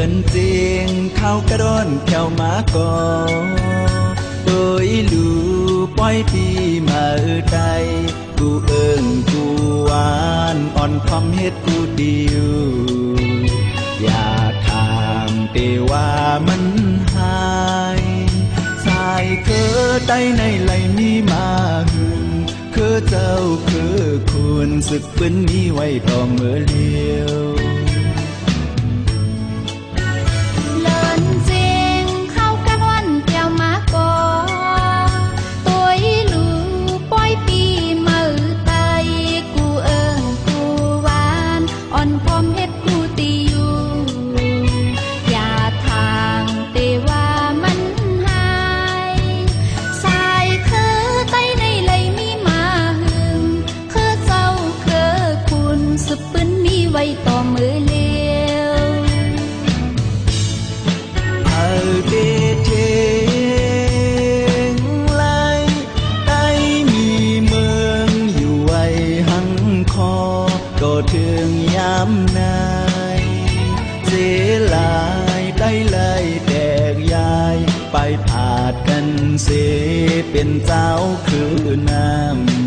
นเจียงเข้ากระโดนแถวมาก่อตัวอีลูปล่อยปีมาใดกูเอิงกูหวานอ่อนความเฮ็ดกูเดียวอย่าถามเตว่ามันหายสายเคือใต้ในไหลมีมาหึงคือเจ้าคือคุณสึกปืนมีไว้ต่อเมื่อเลี้ยวเลินเจียงเข้ากันวันแก้วมาก่อตัวอีลูปล่อยปีมาไตกูเอิงกูหวานอ่อนพร้อมเฮ็ดกูตีอยู่อย่าทางเตว่ามันหายสายคือไตในไหลมีมาหึงคือเจ้าคือคุณสึกปืนมีไว้ต่อมือเลี้ยวเดเทงไลได้มีเมืองอยู่ไว้หังคอก็ถึงยามนายเจลายได้เลยแตกยายไปผาดกันเสเป็นเจ้าคือน้ำ